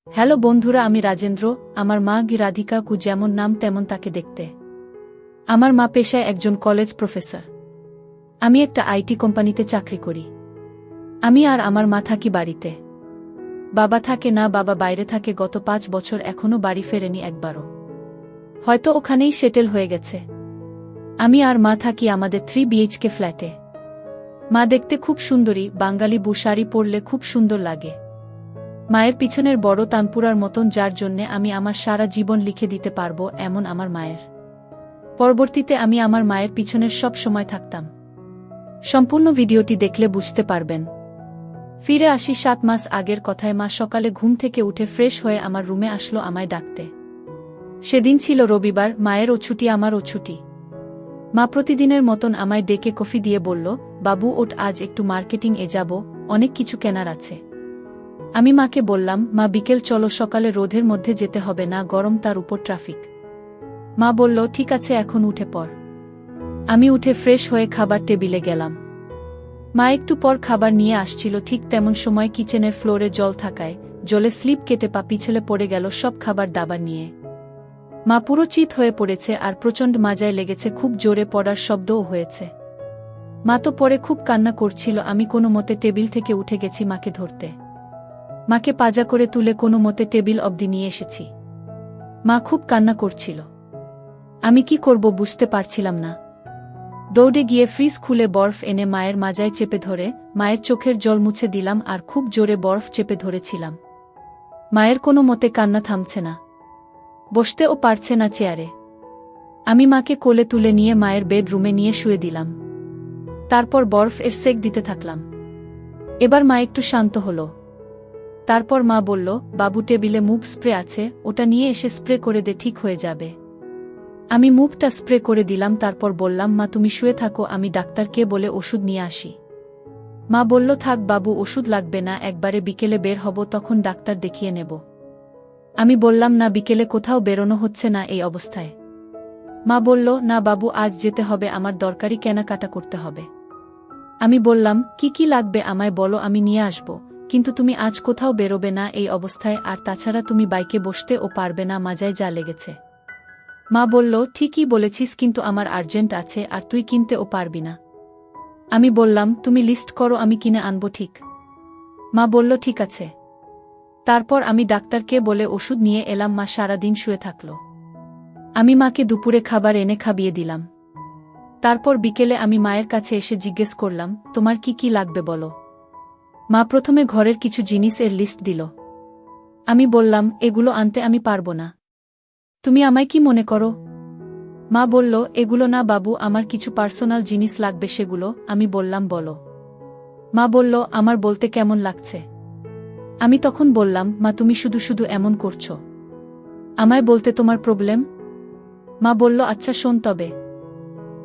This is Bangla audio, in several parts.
হ্যালো বন্ধুরা, আমি রাজেন্দ্র। আমার মা রাধিকা কু যেমন নাম তেমন তাকে দেখতে। আমার মা পেশায় একজন কলেজ প্রফেসর। আমি একটা আইটি কোম্পানিতে চাকরি করি। আমি আর আমার মা থাকি বাড়িতে। বাবা থাকে না, বাবা বাইরে থাকে গত 5 বছর, এখনো বাড়ি ফেরেনি একবারও। হয়তো ওখানেই সেটেল হয়ে গেছে। আমি আর মা থাকি আমাদের 3 BHK ফ্ল্যাটে। মা দেখতে খুব সুন্দরী, বাঙালি বু শাড়ি পরলে খুব সুন্দর লাগে। মায়ের পিছনের বড় তানপুরার মতন, যার জন্যে আমি আমার সারা জীবন লিখে দিতে পারবো এমন আমার মায়ের। পরবর্তীতে আমি আমার মায়ের পিছনের সব সময় থাকতাম। সম্পূর্ণ ভিডিওটি দেখলে বুঝতে পারবেন। ফিরে আসি 7 মাস আগের কথায়। মা সকালে ঘুম থেকে উঠে ফ্রেশ হয়ে আমার রুমে আসলো আমায় ডাকতে। সেদিন ছিল রবিবার, মায়েরও ছুটি আমারও ছুটি। মা প্রতিদিনের মতন আমায় ডেকে কফি দিয়ে বলল, বাবু ওঠ, আজ একটু মার্কেটিং এ যাব, অনেক কিছু কেনার আছে। আমি মাকে বললাম, মা বিকেল চলো, সকালে রোদের মধ্যে যেতে হবে না, গরম তার উপর ট্রাফিক। মা বলল, ঠিক আছে, এখন উঠে পড়। আমি উঠে ফ্রেশ হয়ে খাবার টেবিলে গেলাম। মা একটু পর খাবার নিয়ে আসছিল। ঠিক তেমন সময় কিচেনের ফ্লোরে জল থাকায় জলে স্লিপ কেটে পা পিছলে পড়ে গেল সব খাবার দাবার নিয়ে। মা পুরো চিত হয়ে পড়েছে আর প্রচণ্ড মাজায় লেগেছে, খুব জোরে পড়ার শব্দও হয়েছে। মা তো পরে খুব কান্না করছিল। আমি কোনো মতে টেবিল থেকে উঠে গেছি মাকে ধরতে। মাকে পাজা করে তুলে কোনো মতে টেবিল অবধি নিয়ে এসেছি। মা খুব কান্না করছিল। আমি কি করব বুঝতে পারছিলাম না। দৌড়ে গিয়ে ফ্রিজ খুলে বরফ এনে মায়ের মাজায় চেপে ধরে মায়ের চোখের জল মুছে দিলাম আর খুব জোরে বরফ চেপে ধরেছিলাম। মায়ের কোনো মতে কান্না থামছে না, বসতেও পারছে না চেয়ারে। আমি মাকে কোলে তুলে নিয়ে মায়ের বেডরুমে নিয়ে শুয়ে দিলাম। তারপর বরফ এর সেক দিতে থাকলাম। এবার মা একটু শান্ত হলো। তারপর মা বলল, বাবু টেবিলে মুভ স্প্রে আছে, ওটা নিয়ে এসে স্প্রে করে দে, ঠিক হয়ে যাবে। আমি মুভটা স্প্রে করে দিলাম। তারপর বললাম, মা তুমি শুয়ে থাকো, আমি ডাক্তারকে বলে ওষুধ নিয়ে আসি। মা বলল, থাক বাবু, ওষুধ লাগবে না, একবারে বিকেলে বের হব, তখন ডাক্তার দেখিয়ে নেব। আমি বললাম, না, বিকেলে কোথাও বেরোনো হচ্ছে না এই অবস্থায়। মা বলল, না বাবু, আজ যেতে হবে, আমার দরকারি কেনাকাটা করতে হবে। আমি বললাম, কি কি লাগবে আমায় বলো, আমি নিয়ে আসব, কিন্তু তুমি আজ কোথাও বেরোবে না এই অবস্থায়, আর তাছাড়া তুমি বাইকে বসতেও পারবে না, মাজায় যা লেগেছে। মা বলল, ঠিকই বলেছিস, কিন্তু আমার আর্জেন্ট আছে আর তুই কিনতেও পারবি না। আমি বললাম, তুমি লিস্ট করো, আমি কিনে আনবো, ঠিক? মা বলল, ঠিক আছে। তারপর আমি ডাক্তারকে বলে ওষুধ নিয়ে এলাম। মা সারাদিন শুয়ে থাকল। আমি মাকে দুপুরে খাবার এনে খাবিয়ে দিলাম। তারপর বিকেলে আমি মায়ের কাছে এসে জিজ্ঞেস করলাম, তোমার কি কি লাগবে বলো। মা প্রথমে ঘরের কিছু জিনিস এর লিস্ট দিল। আমি বললাম, এগুলো আনতে আমি পারবো না, তুমি আমায় কি মনে করো? মা বলল, এগুলো না বাবু, আমার কিছু পার্সোনাল জিনিস লাগবে সেগুলো। আমি বললাম, বলো। মা বলল, আমার বলতে কেমন লাগছে? আমি তখন বললাম, মা তুমি শুধু শুধু এমন করছো, আমায় বলতে তোমার প্রবলেম? মা বলল, আচ্ছা শোন তবে,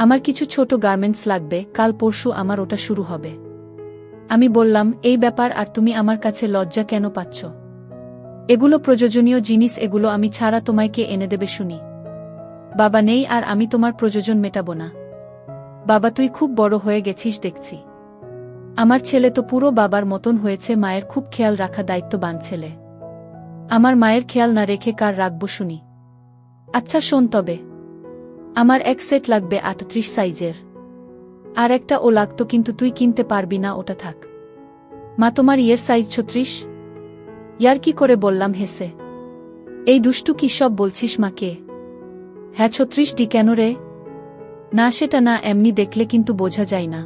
আমার কিছু ছোট গার্মেন্টস লাগবে, কাল পরশু আমার ওটা শুরু হবে। আমি বললাম, এই ব্যাপার, আর তুমি আমার কাছে লজ্জা কেন পাচ্ছ? এগুলো প্রয়োজনীয় জিনিস, এগুলো আমি ছাড়া তোমায় কে এনে দেবে শুনি? বাবা নেই আর আমি তোমার প্রয়োজন মেটাবো না। বাবা তুই খুব বড় হয়ে গেছিস দেখছি। আমার ছেলে তো পুরো বাবার মতন হয়েছে, মায়ের খুব খেয়াল রাখা দায়িত্ববান ছেলে। আমার মায়ের খেয়াল না রেখে কার রাখবো শুনি? আচ্ছা শোন তবে, আমার এক সেট লাগবে 38 সাইজের, আর একটা ও লাগতো, কিন্তু তুই কিনতে পারবি না, ওটা থাক। মা তোমার ইয়ের সাইজ 36? ইয়ার কি করে বললাম হেসে। এই দুষ্টু কি সব বলছিস মাকে? হ্যাঁ 36D কেন রে? না সেটা না, এমনি দেখলে কিন্তু বোঝা যায় না।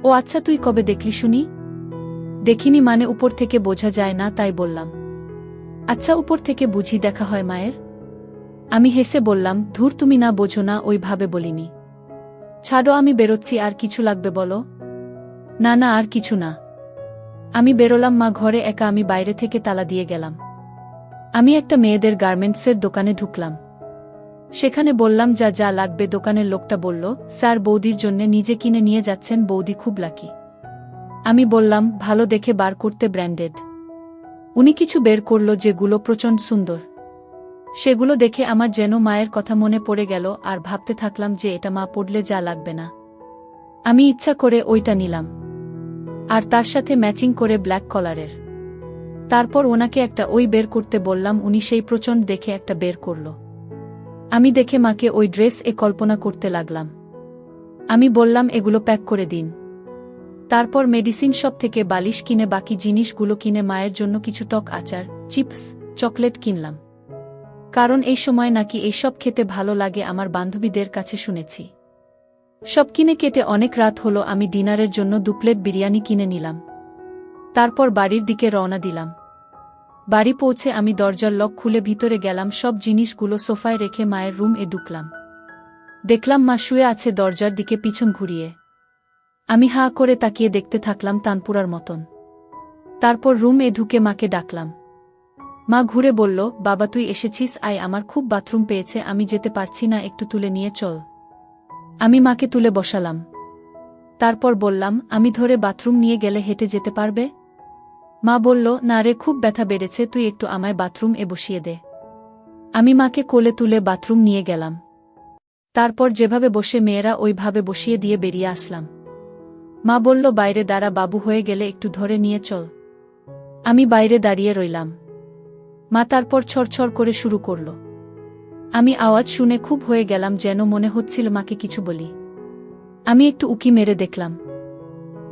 ও আচ্ছা, তুই কবে দেখলি শুনি? দেখিনি মানে উপর থেকে বোঝা যায় না তাই বললাম। আচ্ছা উপর থেকে বুঝি দেখা হয় মায়ের? আমি হেসে বললাম, ধুর তুমি না বোঝো না, ওইভাবে বলিনি। ছাড়ো, আমি বেরোচ্ছি, আর কিছু লাগবে বলো? না না, আর কিছু না। আমি বেরোলাম। মা ঘরে একা, আমি বাইরে থেকে তালা দিয়ে গেলাম। আমি একটা মেয়েদের গার্মেন্টসের দোকানে ঢুকলাম। সেখানে বললাম যা যা লাগবে। দোকানের লোকটা বলল, স্যার বৌদির জন্যে নিজে কিনে নিয়ে যাচ্ছেন, বৌদি খুব লাকি। আমি বললাম, ভালো দেখে বার করতে, ব্র্যান্ডেড। উনি কিছু বের করল যেগুলো প্রচণ্ড সুন্দর। সেগুলো দেখে আমার যেন মায়ের কথা মনে পড়ে গেল, আর ভাবতে থাকলাম যে এটা মা পড়লে যা লাগবে না। আমি ইচ্ছা করে ওইটা নিলাম, আর তার সাথে ম্যাচিং করে ব্ল্যাক কলারের। তারপর ওনাকে একটা ওই বের করতে বললাম, উনি সেই প্রচণ্ড দেখে একটা বের করল। আমি দেখে মাকে ওই ড্রেস কল্পনা করতে লাগলাম। আমি বললাম, এগুলো প্যাক করে দিন। তারপর মেডিসিন শপ থেকে বালিশ কিনে বাকি জিনিসগুলো কিনে মায়ের জন্য কিছু টক আচার, চিপস, চকলেট কিনলাম। কারণ এই সময় নাকি এইসব খেতে ভালো লাগে আমার বান্ধবীদের কাছে শুনেছি। সব কিনে কেটে অনেক রাত হলো। আমি ডিনারের জন্য 2 প্লেট বিরিয়ানি কিনে নিলাম। তারপর বাড়ির দিকে রওনা দিলাম। বাড়ি পৌঁছে আমি দরজার লক খুলে ভিতরে গেলাম। সব জিনিসগুলো সোফায় রেখে মায়ের রুমে ঢুকলাম। দেখলাম মা শুয়ে আছে দরজার দিকে পিছন ঘুরিয়ে। আমি হাঁ করে তাকিয়ে দেখতে থাকলাম তানপুরার মতন। তারপর রুমে ঢুকে মাকে ডাকলাম। মা ঘুরে বলল, বাবা তুই এসেছিস, আয়, আমার খুব বাথরুম পেয়েছে, আমি যেতে পারছি না, একটু তুলে নিয়ে চল। আমি মাকে তুলে বসালাম। তারপর বললাম, আমি ধরে বাথরুম নিয়ে গেলে হেঁটে যেতে পারবে? মা বলল, না রে, খুব ব্যথা বেড়েছে, তুই একটু আমায় বাথরুম বসিয়ে দে। আমি মাকে কোলে তুলে বাথরুম নিয়ে গেলাম। তারপর যেভাবে বসে মেয়েরা ওইভাবে বসিয়ে দিয়ে বেরিয়ে আসলাম। মা বলল, বাইরে দাঁড়া, বাবু হয়ে গেলে একটু ধরে নিয়ে চল। আমি বাইরে দাঁড়িয়ে রইলাম। মা তারপর ছড়ছড় করে শুরু করল। আমি আওয়াজ শুনে খুব হয়ে গেলাম, যেন মনে হচ্ছিল মাকে কিছু বলি। আমি একটু উকি মেরে দেখলাম।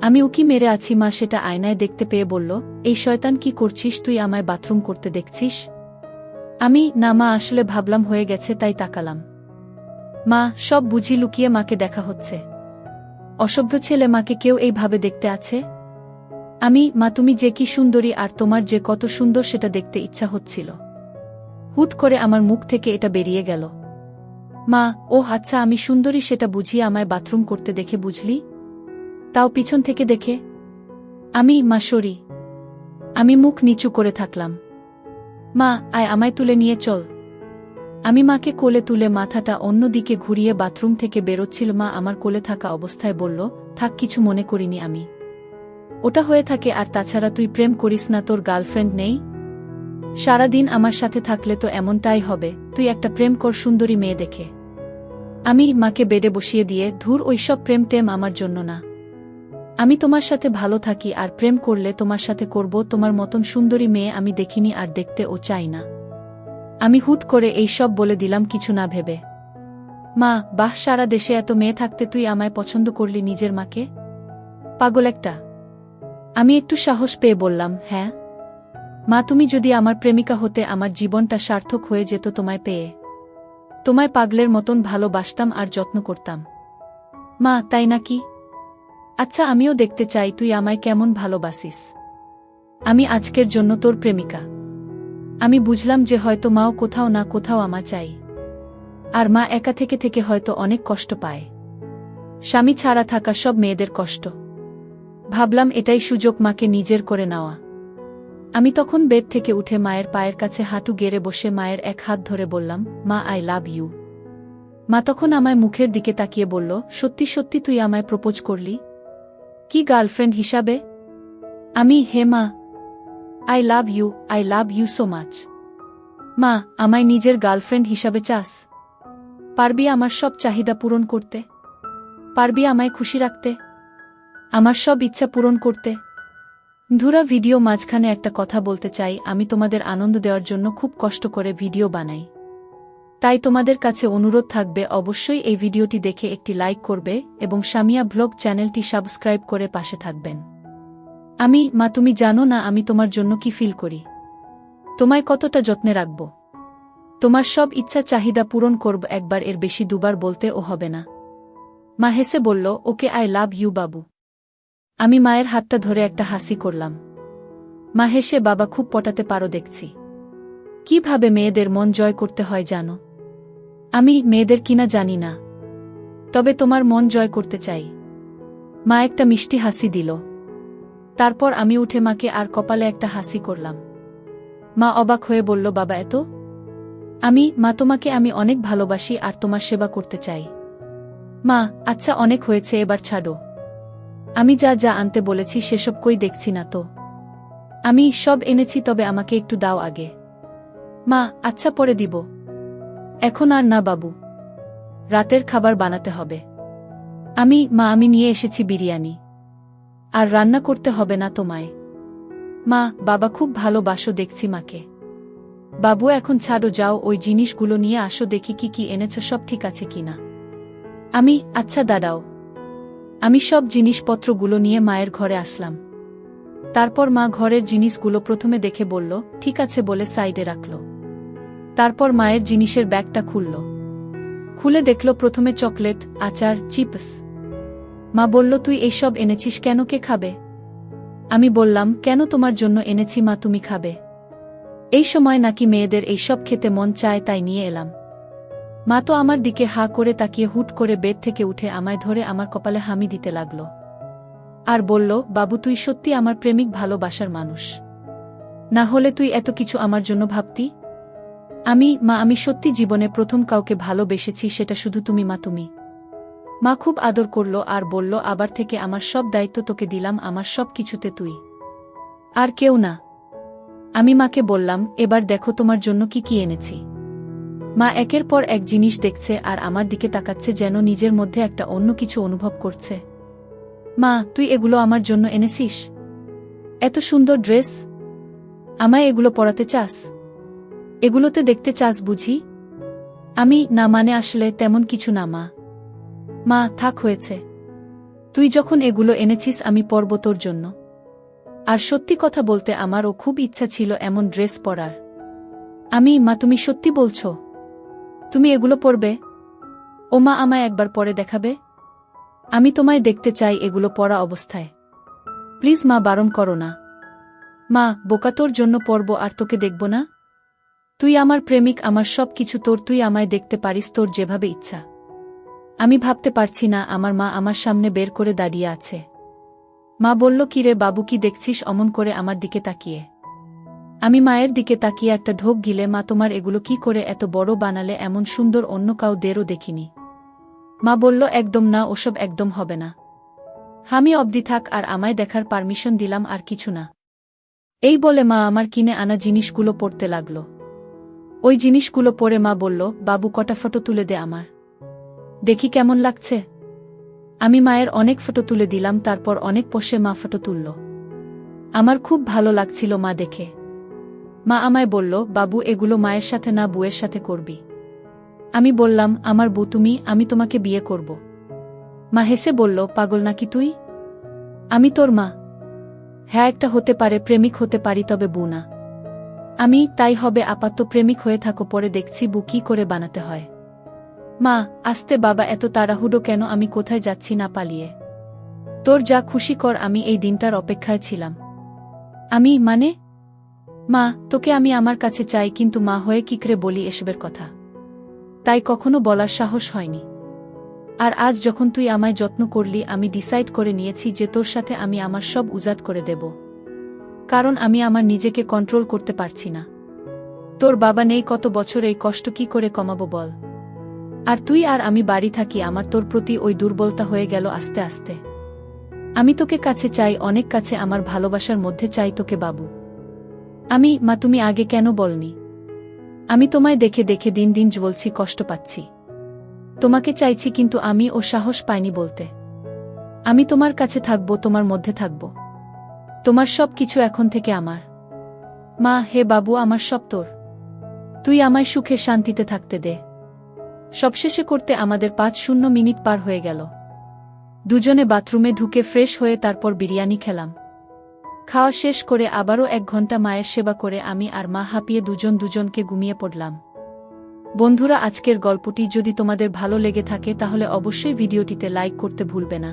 আমি উকি মেরে আছি, মা সেটা আয়নায় দেখতে পেয়ে বলল, এই শয়তান কি করছিস তুই, আমায় বাথরুম করতে দেখছিস? আমি, না মা, আসলে ভাবলাম হয়ে গেছে তাই তাকালাম। মা, সব বুঝি লুকিয়ে মাকে দেখা হচ্ছে? অসভ্য ছেলে, মাকে কেউ এইভাবে দেখতে আছে? আমি, মা তুমি যে কি সুন্দরী, আর তোমার যে কত সুন্দর সেটা দেখতে ইচ্ছা হচ্ছিল। হুট করে আমার মুখ থেকে এটা বেরিয়ে গেল। মা, ও আচ্ছা, আমি সুন্দরী সেটা বুঝিয়ে আমায় বাথরুম করতে দেখে বুঝলি? তাও পিছন থেকে দেখে? আমি, মা সরি। আমি মুখ নিচু করে থাকলাম। মা, আয়, আমায় তুলে নিয়ে চল। আমি মাকে কোলে তুলে মাথাটা অন্যদিকে ঘুরিয়ে বাথরুম থেকে বেরোচ্ছিল। মা আমার কোলে থাকা অবস্থায় বলল, থাক, কিছু মনে করিনি আমি। ওটা হয়ে থাকে, আর তাছাড়া তুই প্রেম করিস না, তোর গার্লফ্রেন্ড নেই? সারাদিন আমার সাথে থাকলে তো এমনটাই হবে, তুই একটা প্রেম কর সুন্দরী মেয়ে দেখে। আমি মাকে বেডে বসিয়ে দিয়ে, ধুর, ওই সব প্রেম টেম আমার জন্য না। আমি তোমার সাথে ভালো থাকি, আর প্রেম করলে তোমার সাথে করব। তোমার মতন সুন্দরী মেয়ে আমি দেখিনি, আর দেখতেও চাই না। আমি হুট করে এই সব বলে দিলাম কিছু না ভেবে। মা, বাহ, সারা দেশে এত মেয়ে থাকতে তুই আমায় পছন্দ করলি নিজের মাকে? পাগল একটা। আমি একটু সাহস পেয়ে বললাম, হ্যাঁ মা, তুমি যদি আমার প্রেমিকা হতে আমার জীবনটা সার্থক হয়ে যেত তোমায় পেয়ে। তোমায় পাগলের মতন ভালোবাসতাম আর যত্ন করতাম। মা, তাই নাকি? আচ্ছা, আমিও দেখতে চাই তুই আমায় কেমন ভালোবাসিস। আমি আজকের জন্য তোর প্রেমিকা। আমি বুঝলাম যে হয়তো মাও কোথাও না কোথাও আমা চাই। আর মা একা থেকে থেকে হয়তো অনেক কষ্ট পায়। স্বামী ছাড়া থাকা সব মেয়েদের কষ্ট। ভাবলাম এটাই সুযোগ মাকে নিজের করে নেওয়া। আমি তখন বেড থেকে উঠে মায়ের পায়ের কাছে হাঁটু গেড়ে বসে মায়ের এক হাত ধরে বললাম, মা, আই লাভ ইউ। মা তখন আমায় মুখের দিকে তাকিয়ে বলল, সত্যি সত্যি তুই আমায় প্রপোজ করলি? কি, গার্লফ্রেন্ড হিসাবে? আমি, হে মা, I love you so much. মা, আমায় নিজের গার্লফ্রেন্ড হিসাবে চাস? পারবি আমার সব চাহিদা পূরণ করতে? পারবি আমায় খুশি রাখতে? আমার সব ইচ্ছা পূরণ করতে? ধুরা ভিডিও মাঝখানে একটা কথা বলতে চাই। আমি তোমাদের আনন্দ দেওয়ার জন্য খুব কষ্ট করে ভিডিও বানাই। তাই তোমাদের কাছে অনুরোধ থাকবে, অবশ্যই এই ভিডিওটি দেখে একটি লাইক করবে এবং সামিয়া ব্লগ চ্যানেলটি সাবস্ক্রাইব করে পাশে থাকবেন। আমি, মা, তুমি জানো না আমি তোমার জন্য কি ফিল করি। তোমায় কতটা যত্নে রাখব। তোমার সব ইচ্ছা চাহিদা পূরণ করব, একবার এর বেশি দুবার বলতেও হবে না। মা হেসে বলল, ওকে, আই লাভ ইউ বাবু। আমি মায়ের হাতটা ধরে একটা হাসি করলাম। মা হেসে, বাবা খুব পটাতে পারো দেখছি। কিভাবে মেয়েদের মন জয় করতে হয় জানো? আমি, মেয়েদের কিনা জানি না, তবে তোমার মন জয় করতে চাই। মা একটা মিষ্টি হাসি দিল। তারপর আমি উঠে মাকে আর কপালে একটা হাসি করলাম। মা অবাক হয়ে বলল, বাবা এত? আমি, মা, তোমাকে আমি অনেক ভালোবাসি আর তোমার সেবা করতে চাই। মা, আচ্ছা অনেক হয়েছে, এবার ছাড়ো। আমি যা যা আনতে বলেছি সেসব কই দেখছি না তো। আমি সব এনেছি, তবে আমাকে একটু দাও আগে। মা, আচ্ছা পরে দিব। এখন আর না বাবু, রাতের খাবার বানাতে হবে। আমি, মা, আমি নিয়ে এসেছি বিরিয়ানি। আর রান্না করতে হবে না তোমায়। মা, বাবা খুব ভালোবাসো দেখছি মাকে। বাবু এখন ছাড়ো, যাও ওই জিনিসগুলো নিয়ে আসো, দেখি কি কি এনেছ, সব ঠিক আছে কিনা। আচ্ছা দাঁড়াও। আমি সব জিনিসপত্রগুলো নিয়ে মায়ের ঘরে আসলাম। তারপর মা ঘরের জিনিসগুলো প্রথমে দেখে বলল ঠিক আছে বলে সাইডে রাখল। তারপর মায়ের জিনিসের ব্যাগটা খুলল। খুলে দেখল প্রথমে চকলেট, আচার, চিপস। মা বলল তুই এইসব এনেছিস কেন, কে খাবে? আমি বললাম কেন, তোমার জন্য এনেছি মা, তুমি খাবে। এই সময় নাকি মেয়েদের এইসব খেতে মন চায়, তাই নিয়ে এলাম। মা তো আমার দিকে হা করে তাকিয়ে হুট করে বেড থেকে উঠে আমায় ধরে আমার কপালে হামি দিতে লাগল আর বলল, বাবু তুই সত্যি আমার প্রেমিক, ভালোবাসার মানুষ। না হলে তুই এত কিছু আমার জন্য ভাবতি? আমি সত্যি জীবনে প্রথম কাউকে ভালোবেসেছি, সেটা শুধু তুমি মা, তুমি। মা খুব আদর করল আর বলল, আবার থেকে আমার সব দায়িত্ব তোকে দিলাম, আমার সব কিছুতে তুই, আর কেউ না। আমি মাকে বললাম, এবার দেখো তোমার জন্য কি কি এনেছি। মা একের পর এক জিনিস দেখছে আর আমার দিকে তাকাচ্ছে, যেন নিজের মধ্যে একটা অন্য কিছু অনুভব করছে। মা, তুই এগুলো আমার জন্য এনেছিস? এত সুন্দর ড্রেস, আমায় এগুলো পরাতে চাস? এগুলোতে দেখতে চাস বুঝি? না মানে আসলে তেমন কিছু না মা। মা থাক, হয়েছে। তুই যখন এগুলো এনেছিস আমি পরব তোর জন্য। আর সত্যি কথা বলতে আমারও খুব ইচ্ছা ছিল এমন ড্রেস পরার। মা তুমি সত্যি বলছো? তুমি এগুলো পরবে? ও মা, আমায় একবার পরে দেখাবে? আমি তোমায় দেখতে চাই এগুলো পরা অবস্থায়। প্লিজ মা, বারণ করো না। মা বোকা, তোর জন্য পরব আর তোকে দেখব না? তুই আমার প্রেমিক, আমার সব কিছু তোর, তুই আমায় দেখতে পারিস তোর যেভাবে ইচ্ছা। আমি ভাবতে পারছি না আমার মা আমার সামনে বের করে দাঁড়িয়ে আছে। মা বলল, কি রে বাবু, কি দেখছিস অমন করে আমার দিকে তাকিয়ে? আমি মায়ের দিকে তাকিয়ে একটা ঢোক গিলে, মা তোমার এগুলো কি করে এত বড় বানালে, এমন সুন্দর অন্য কাউদেরও দেখিনি। মা বলল, একদম না, ওসব একদম হবে না। আমি অবধি থাক আর আমায় দেখার পারমিশন দিলাম, আর কিছু না। এই বলে মা আমার কিনে আনা জিনিসগুলো পড়তে লাগল। ওই জিনিসগুলো পরে মা বলল, বাবু কটা ফটো তুলে দে আমার, দেখি কেমন লাগছে। আমি মায়ের অনেক ফটো তুলে দিলাম, তারপর অনেক পোষে মা ফটো তুলল। আমার খুব ভালো লাগছিল মা দেখে। মা আমায় বলল, বাবু এগুলো মায়ের সাথে না বুয়ের সাথে করবি। আমি বললাম, আমার বউ তুমি, আমি তোমাকে বিয়ে করব। মা হেসে বলল, পাগল নাকি তুই? আমি তোর মা। হ্যাঁ একটা হতে পারে, প্রেমিক হতে পারি, তবে বউ না। তাই হবে, আপাতত প্রেমিক হয়ে থাকো, পরে দেখছি বউ কি করে বানাতে হয়। মা আস্তে, বাবা এত তাড়াহুড়ো কেন, আমি কোথায় যাচ্ছি না পালিয়ে। তোর যা খুশি কর, আমি এই দিনটার অপেক্ষায় ছিলাম। মানে? মা তোকে আমি আমার কাছে চাই, কিন্তু মা হয়ে কি করে বলি এসবের কথা? তাই কখনো বলার সাহস হয়নি। আর আজ যখন তুই আমায় যত্ন করলি, আমি ডিসাইড করে নিয়েছি যে তোর সাথে আমি আমার সব উজাড় করে দেব। কারণ আমি আমার নিজেকে কন্ট্রোল করতে পারছি না। তোর বাবা নেই, কত বছর এই কষ্ট কি করে কমাবো বল? আর তুই আর আমি বাড়ি থাকি, আমার তোর প্রতি ওই দুর্বলতা হয়ে গেল আস্তে আস্তে। আমি তোকে কাছে চাই, অনেক কাছে, আমার ভালোবাসার মধ্যে চাই তোকে বাবু। মা তুমি আগে কেন বলনি? আমি তোমায় দেখে দেখে দিন দিন জ্বলছি, কষ্ট পাচ্ছি। তোমাকে চাইছি, কিন্তু আমি ও সাহস পাইনি বলতে। আমি তোমার কাছে থাকবো, তোমার মধ্যে থাকবো। তোমার সব কিছু এখন থেকে আমার। মা হে বাবু, আমার সব তোর। তুই আমায় সুখে শান্তিতে থাকতে দে। সবশেষে করতে আমাদের ৫-০ মিনিট পার হয়ে গেল। দুজনে বাথরুমে ঢুকে ফ্রেশ হয়ে তারপর বিরিয়ানি খেলাম। খাওয়া শেষ করে আবারও ১ ঘন্টা মায়ের সেবা করে আমি আর মা হাঁপিয়ে দুজনকে ঘুমিয়ে পড়লাম। বন্ধুরা, আজকের গল্পটি যদি তোমাদের ভালো লেগে থাকে তাহলে অবশ্যই ভিডিওটিতে লাইক করতে ভুলবে না।